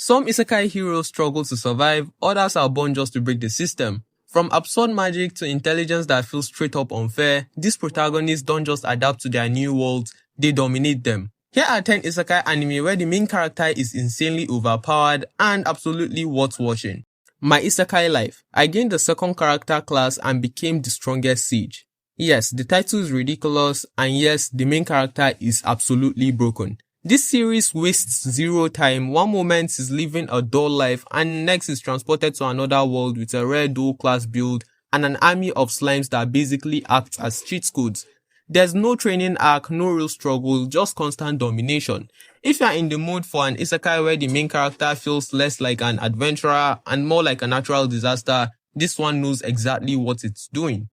Some isekai heroes struggle to survive, others are born just to break the system. From absurd magic to intelligence that feels straight up unfair, these protagonists don't just adapt to their new worlds, they dominate them. Here are 10 isekai anime where the main character is insanely overpowered and absolutely worth watching. My Isekai Life. I gained the second character class and became the strongest sage. Yes, the title is ridiculous, and yes, the main character is absolutely broken. This series wastes zero time. One moment is living a dull life and next is transported to another world with a rare dual class build and an army of slimes that basically act as cheat codes. There's no training arc, no real struggle, just constant domination. If you're in the mood for an isekai where the main character feels less like an adventurer and more like a natural disaster, this one knows exactly what it's doing.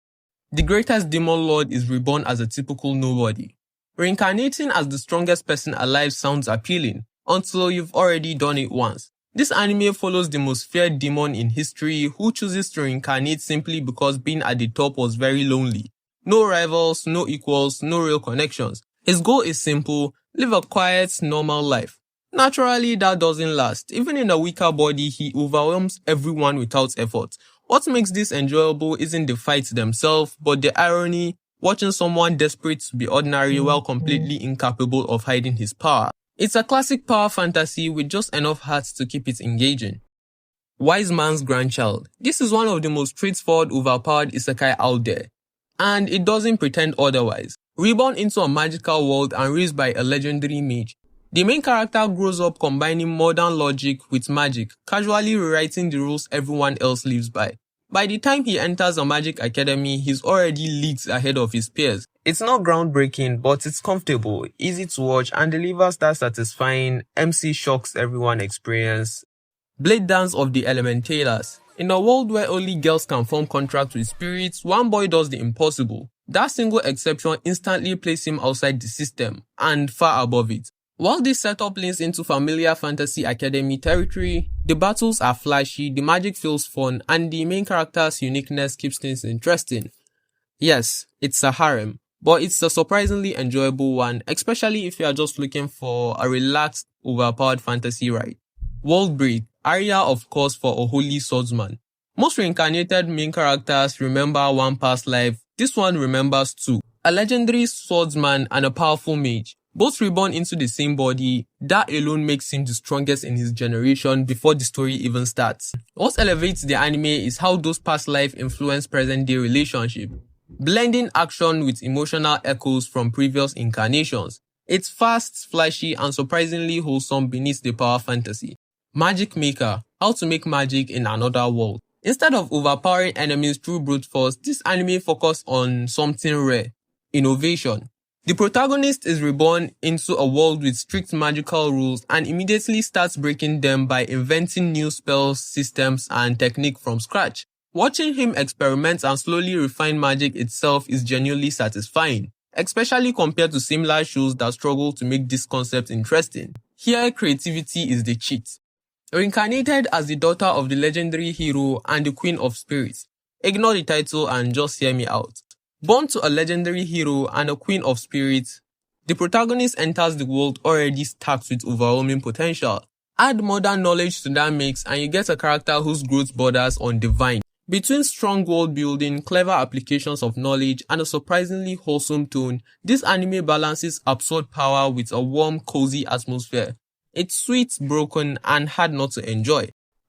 The greatest demon lord is reborn as a typical nobody. Reincarnating as the strongest person alive sounds appealing, until you've already done it once. This anime follows the most feared demon in history who chooses to reincarnate simply because being at the top was very lonely. No rivals, no equals, no real connections. His goal is simple: live a quiet, normal life. Naturally, that doesn't last. Even in a weaker body, he overwhelms everyone without effort. What makes this enjoyable isn't the fights themselves, but the irony, watching someone desperate to be ordinary while completely incapable of hiding his power. It's a classic power fantasy with just enough heart to keep it engaging. Wise Man's Grandchild. This is one of the most straightforward, overpowered isekai out there, and it doesn't pretend otherwise. Reborn into a magical world and raised by a legendary mage, the main character grows up combining modern logic with magic, casually rewriting the rules everyone else lives by. By the time he enters a magic academy, he's already leagues ahead of his peers. It's not groundbreaking, but it's comfortable, easy to watch, and delivers that satisfying MC shocks everyone experience. Blade Dance of the Elementalas. In a world where only girls can form contracts with spirits, one boy does the impossible. That single exception instantly places him outside the system, and far above it. While this setup leans into familiar fantasy academy territory, the battles are flashy, the magic feels fun, and the main character's uniqueness keeps things interesting. Yes, it's a harem, but it's a surprisingly enjoyable one, especially if you are just looking for a relaxed, overpowered fantasy ride. World Break. Aria, of course, for a holy swordsman. Most reincarnated main characters remember one past life. This one remembers two. A legendary swordsman and a powerful mage. Both reborn into the same body. That alone makes him the strongest in his generation before the story even starts. What elevates the anime is how those past lives influence present-day relationship, blending action with emotional echoes from previous incarnations. It's fast, flashy, and surprisingly wholesome beneath the power fantasy. Magic Maker. How to make magic in another world. Instead of overpowering enemies through brute force, this anime focuses on something rare: innovation. The protagonist is reborn into a world with strict magical rules and immediately starts breaking them by inventing new spells, systems, and technique from scratch. Watching him experiment and slowly refine magic itself is genuinely satisfying, especially compared to similar shows that struggle to make this concept interesting. Here, creativity is the cheat. Reincarnated as the daughter of the legendary hero and the queen of spirits. Ignore the title and just hear me out. Born to a legendary hero and a queen of spirits, the protagonist enters the world already stacked with overwhelming potential. Add modern knowledge to that mix and you get a character whose growth borders on divine. Between strong world building, clever applications of knowledge, and a surprisingly wholesome tone, this anime balances absurd power with a warm, cozy atmosphere. It's sweet, broken, and hard not to enjoy.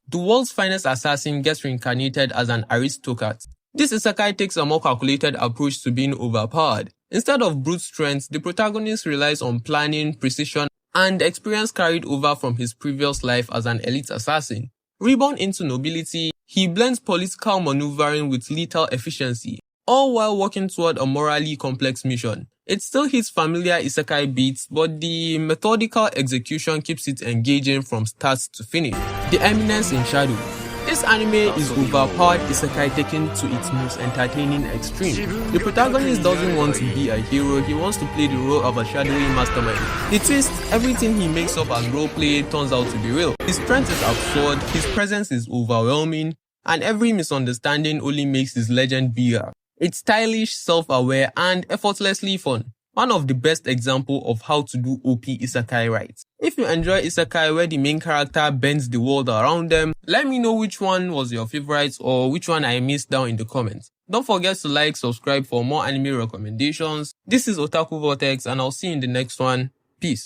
The world's finest assassin gets reincarnated as an aristocrat. This isekai takes a more calculated approach to being overpowered. Instead of brute strength, the protagonist relies on planning, precision, and experience carried over from his previous life as an elite assassin. Reborn into nobility, he blends political maneuvering with lethal efficiency, all while working toward a morally complex mission. It still hits familiar isekai beats, but the methodical execution keeps it engaging from start to finish. The Eminence in Shadow. This anime is overpowered isekai taken to its most entertaining extreme. The protagonist doesn't want to be a hero, he wants to play the role of a shadowy mastermind. The twist, everything he makes up as roleplay turns out to be real. His strength is absurd, his presence is overwhelming, and every misunderstanding only makes his legend bigger. It's stylish, self-aware, and effortlessly fun. one of the best examples of how to do OP Isekai right. If you enjoy Isekai where the main character bends the world around them, let me know which one was your favorite or which one I missed down in the comments. Don't forget to like, subscribe for more anime recommendations. This is Otaku Vortex and I'll see you in the next one. Peace.